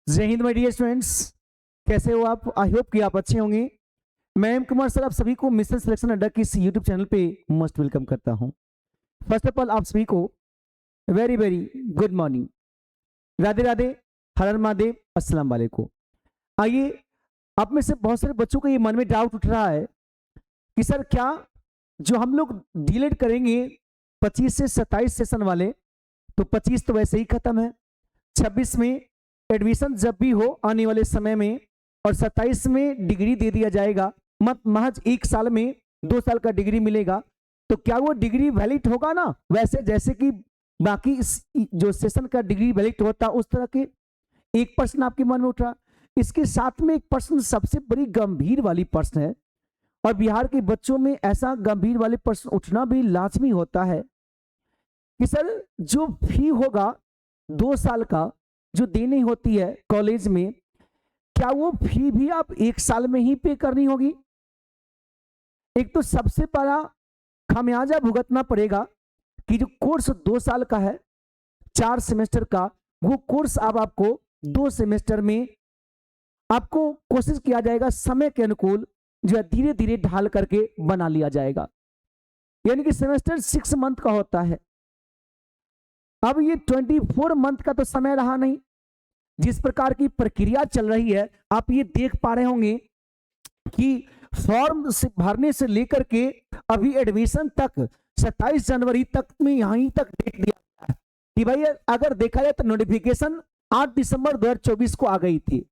जय Hind my dear students. कैसे हो आप? आई होप कि आप अच्छे होंगे। मैं एम कुमार सर आप सभी को मिशन सिलेक्शन अड्डा की इस यूट्यूब चैनल पे मोस्ट वेलकम करता हूं। फर्स्ट ऑफ ऑल आप सभी को very very good morning, Radhe Radhe, हर हर महादेव, अस्सलाम वालेकुम। आइए, आप में से बहुत सारे बच्चों को ये मन में डाउट उठ रहा है कि सर क्या जो हम लोग डिलीट करेंगे 25 से 27 सेशन वाले, तो 25 तो वैसे ही खत्म है, 26 में एडमिशन जब भी हो आने वाले समय में, और 27 में डिग्री दे दिया जाएगा। मत महज 1 साल में 2 साल का डिग्री मिलेगा, तो क्या वो डिग्री वैलिड होगा ना? वैसे जैसे कि बाकी जो सेशन का डिग्री वैलिड होता, उस तरह के एक प्रश्न आपके मन में उठा। इसके साथ में एक प्रश्न सबसे बड़ी गंभीर वाली प्रश्न है, और बिहार के बच्चों में ऐसा गंभीर वाले प्रश्न उठना भी लाजमी होता है कि सर जो फी होगा 2 साल का जो देनी होती है कॉलेज में, क्या वो फी भी आप 1 साल में ही पे करनी होगी? एक तो सबसे बड़ा खामियाजा भुगतना पड़ेगा कि जो कोर्स 2 साल का है, 4 सेमेस्टर का, वो कोर्स अब आपको 2 सेमेस्टर में आपको कोशिश किया जाएगा समय के अनुकूल जो है धीरे धीरे ढाल करके बना लिया जाएगा। यानी कि सेमेस्टर 6 मंथ का होता है, अब ये 24 मंथ का तो समय रहा नहीं। जिस प्रकार की प्रक्रिया चल रही है, आप ये देख पा रहे होंगे कि फॉर्म से भरने से लेकर के अभी एडमिशन तक 27 जनवरी तक में यहीं तक डेट दिया गया है कि भाई अगर देखा जाए तो नोटिफिकेशन 8 दिसंबर 2024 को आ गई थी।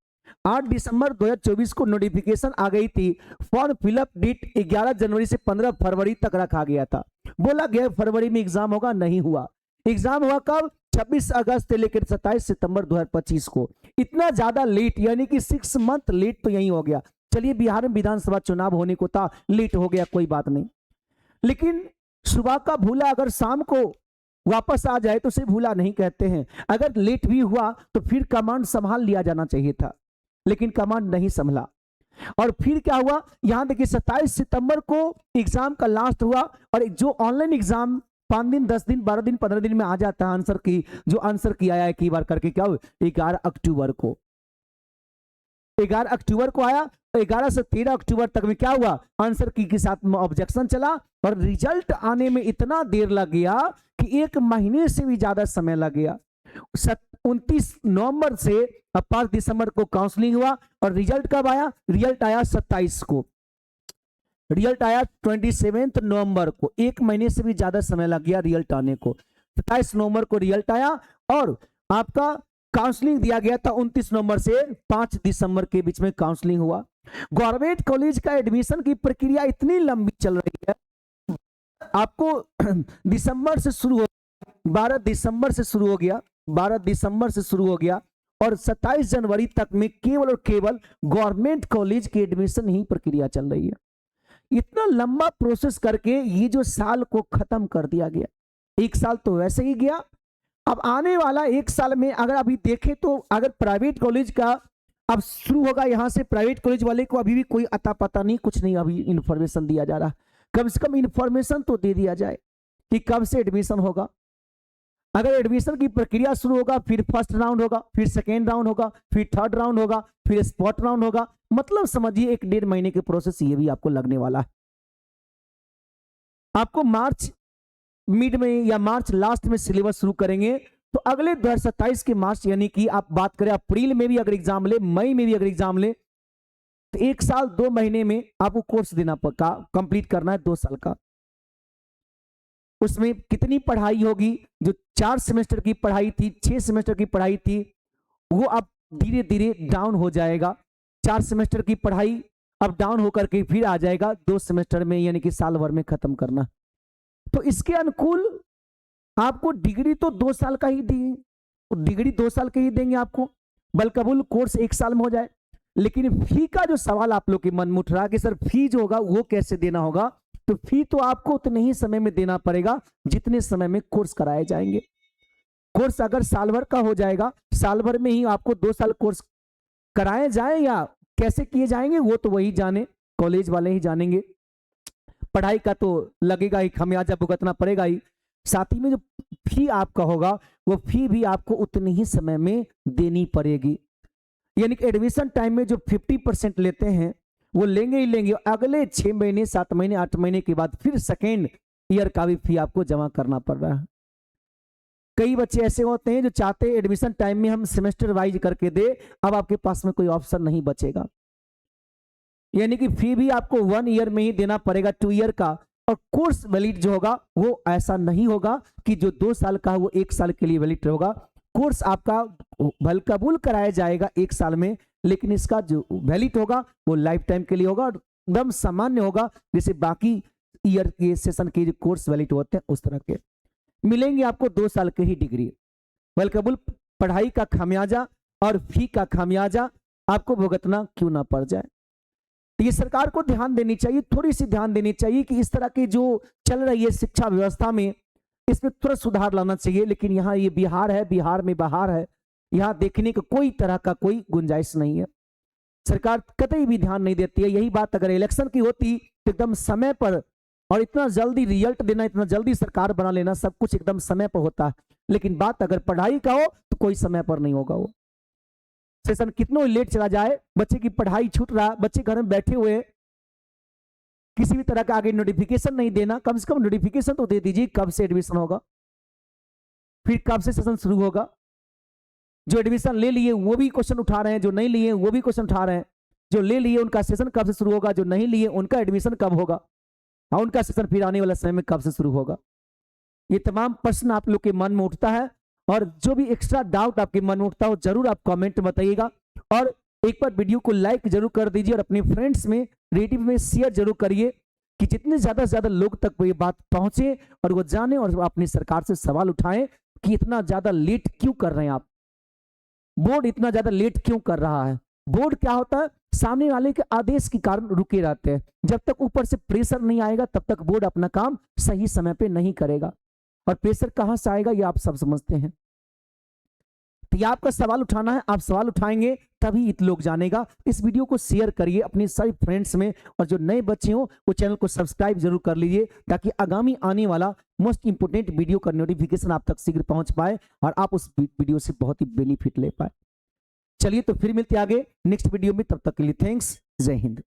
8 दिसंबर 2024 को नोटिफिकेशन आ गई थी। फॉर्म फिलअप डेट 11 जनवरी से 15 फरवरी तक रखा गया था। बोला गया फरवरी में एग्जाम होगा, नहीं हुआ। एग्जाम हुआ कब? 26 अगस्त से लेकर 27 सितंबर 2025 को। इतना ज्यादा लेट, यानी कि 6 मंथ लेट तो यही हो गया। चलिए, बिहार में विधानसभा चुनाव होने को था, लेट हो गया, कोई बात नहीं। लेकिन सुबह का भूला अगर शाम को वापस आ जाए तो उसे भूला नहीं कहते हैं। अगर लेट भी हुआ तो फिर कमांड संभाल लिया जाना चाहिए था, लेकिन कमांड नहीं संभला। और फिर क्या हुआ, यहां देखिए 27 सितंबर को एग्जाम का लास्ट हुआ, और जो ऑनलाइन एग्जाम 5 दिन, 10 दिन, 12 दिन, 15 दिन में आ जाता है आंसर की, जो आंसर की आया है कई बार करके, क्या हुआ 11 अक्टूबर को। 11 अक्टूबर को आया, तो 11 से 13 अक्टूबर तक में क्या हुआ, आंसर की के साथ में ऑब्जेक्शन चला, और रिजल्ट आने में इतना देर लग गया कि 1 महीने से भी ज्यादा समय लग गया। 29 नवंबर से 5 दिसंबर को काउंसलिंग हुआ, और रिजल्ट कब आया? रिजल्ट आया 27 को। रिजल्ट आया 27 नवंबर को। 1 महीने से भी ज्यादा समय लग गया रिजल्ट आने को। 27 नवंबर को रिजल्ट आया, और आपका काउंसलिंग दिया गया था 29 नवंबर से 5 दिसंबर के बीच में काउंसलिंग हुआ। गवर्नमेंट कॉलेज का एडमिशन की प्रक्रिया इतनी लंबी चल रही है, आपको दिसंबर से शुरू हो 12 दिसंबर से शुरू हो गया, 12 दिसंबर से शुरू हो गया, और 27 जनवरी तक में केवल और केवल गवर्नमेंट कॉलेज की एडमिशन ही प्रक्रिया चल रही है। इतना लंबा प्रोसेस करके ये जो साल को खत्म कर दिया गया। 1 साल तो वैसे ही गया। अब आने वाला 1 साल में अगर अभी देखें तो अगर प्राइवेट कॉलेज का अब शुरू होगा, यहां से प्राइवेट कॉलेज वाले को अभी भी कोई अता पता नहीं, कुछ नहीं अभी इंफॉर्मेशन दिया जा रहा। कम से कम इंफॉर्मेशन तो दे दिया जाए कि कब से एडमिशन होगा। अगर एडमिशन की प्रक्रिया शुरू होगा, फिर फर्स्ट राउंड होगा, फिर सेकेंड राउंड होगा, फिर थर्ड राउंड होगा, फिर स्पॉट राउंड होगा, मतलब समझिए 1-1.5 महीने के प्रोसेस ये भी आपको लगने वाला है। आपको मार्च मिड में या मार्च लास्ट में सिलेबस शुरू करेंगे, तो अगले 2027 के मार्च, यानी कि आप बात करें अप्रैल में भी अगर एग्जाम ले, मई में भी अगर एग्जाम ले, तो 1 साल 2 महीने में आपको कोर्स देना पड़ेगा, कंप्लीट करना है 2 साल का। उसमें कितनी पढ़ाई होगी? जो 4 सेमेस्टर की पढ़ाई थी, 6 सेमेस्टर की पढ़ाई थी, वो अब धीरे धीरे डाउन हो जाएगा। 4 सेमेस्टर की पढ़ाई अब डाउन होकर के फिर आ जाएगा 2 सेमेस्टर में, यानी कि साल भर में खत्म करना। तो इसके अनुकूल आपको डिग्री तो 2 साल का ही दी, डिग्री 2 साल के ही देंगे आपको, बलकबुल कोर्स 1 साल में हो जाए। लेकिन फी का जो सवाल आप लोग के मन में उठ रहा है कि सर फी जो होगा वो कैसे देना होगा, तो फी तो आपको उतने ही समय में देना पड़ेगा जितने समय में कोर्स कराए जाएंगे। कोर्स अगर साल भर का हो जाएगा, साल भर में ही आपको 2 साल कोर्स कराए जाए या कैसे किए जाएंगे वो तो वही जाने, कॉलेज वाले ही जानेंगे। पढ़ाई का तो लगेगा ही, खामियाजा भुगतना पड़ेगा ही। साथ ही में जो फी आपका होगा वो फी भी आपको उतनी ही समय में देनी पड़ेगी। यानी कि एडमिशन टाइम में जो 50% लेते हैं वो लेंगे ही लेंगे, अगले 6 महीने 7 महीने 8 महीने के बाद फिर सेकेंड ईयर का भी फी आपको जमा करना पड़ रहा है। कई बच्चे ऐसे होते हैं जो चाहते हैं एडमिशन टाइम में हम सेमेस्टर वाइज करके दे, अब आपके पास में कोई ऑप्शन नहीं बचेगा, यानी कि फी भी आपको 1 ईयर में ही देना पड़ेगा, 2 ईयर का। और कोर्स वैलिड जो होगा वो ऐसा नहीं होगा कि जो 2 साल का है वो 1 साल के लिए वैलिड होगा। कोर्स आपका भल कबूल कराया जाएगा 1 साल में, लेकिन इसका जो वैलिड होगा वो लाइफ टाइम के लिए होगा और एकदम सामान्य होगा, जैसे बाकी ईयर के सेशन के जो कोर्स वैलिड होते हैं उस तरह के मिलेंगे आपको 2 साल के ही डिग्री। वेल कबूल पढ़ाई का खामियाजा और फी का खामियाजा आपको भुगतना क्यों ना पड़ जाए। तो ये सरकार को ध्यान देनी चाहिए, थोड़ी सी ध्यान देनी चाहिए कि इस तरह की जो चल रही है शिक्षा व्यवस्था में इसमें तुरंत सुधार लाना चाहिए। लेकिन यहाँ ये बिहार है, बिहार में बहार है, यहाँ देखने का कोई तरह का कोई गुंजाइश नहीं है, सरकार कतई भी ध्यान नहीं देती है। यही बात अगर इलेक्शन की होती तो एकदम समय पर और इतना जल्दी रिजल्ट देना, इतना जल्दी सरकार बना लेना, सब कुछ एकदम समय पर होता है। लेकिन बात अगर पढ़ाई का हो तो कोई समय पर नहीं होगा। वो सेशन कितना लेट चला जाए, बच्चे की पढ़ाई छूट रहा, बच्चे घर में बैठे हुए, किसी भी तरह का आगे नोटिफिकेशन नहीं देना, कम से कम नोटिफिकेशन तो दे दीजिए कब से एडमिशन होगा, फिर कब से सेशन शुरू होगा। जो एडमिशन ले लिए वो भी क्वेश्चन उठा रहे हैं, जो नहीं लिए वो भी क्वेश्चन उठा रहे हैं। जो ले लिए उनका सेशन कब से शुरू होगा, जो नहीं लिए उनका एडमिशन कब होगा, और उनका सेशन फिर आने वाला समय में कब से शुरू होगा। ये तमाम प्रश्न आप लोग के मन में उठता है, और जो भी एक्स्ट्रा डाउट आपके मन में उठता हो जरूर आप कमेंट में बताइएगा। और एक बार वीडियो को लाइक जरूर कर दीजिए और अपने फ्रेंड्स में रिलेटिव में शेयर जरूर करिए कि जितने ज्यादा से ज्यादा लोग तक वो ये बात पहुंचे और वो जाने और अपनी सरकार से सवाल उठाएं कि इतना ज्यादा लेट क्यों कर रहे हैं आप, बोर्ड इतना ज्यादा लेट क्यों कर रहा है। बोर्ड क्या होता है, सामने वाले के आदेश के कारण रुके रहते हैं, जब तक ऊपर से प्रेशर नहीं आएगा तब तक बोर्ड अपना काम सही समय पे नहीं करेगा। और प्रेशर कहां से आएगा ये आप सब समझते हैं। तो ये आपका सवाल उठाना है, आप सवाल उठाएंगे तभी लोग जानेगा। इस वीडियो को शेयर करिए अपने सभी फ्रेंड्स में, और जो नए बच्चे हो वो चैनल को सब्सक्राइब जरूर कर लीजिए ताकि आगामी आने वाला मोस्ट इंपोर्टेंट वीडियो का नोटिफिकेशन आप तक शीघ्र पहुंच पाए और आप उस वीडियो से बहुत ही बेनिफिट ले पाए। चलिए तो फिर मिलते आगे नेक्स्ट वीडियो में, तब तक के लिए थैंक्स, जय हिंद।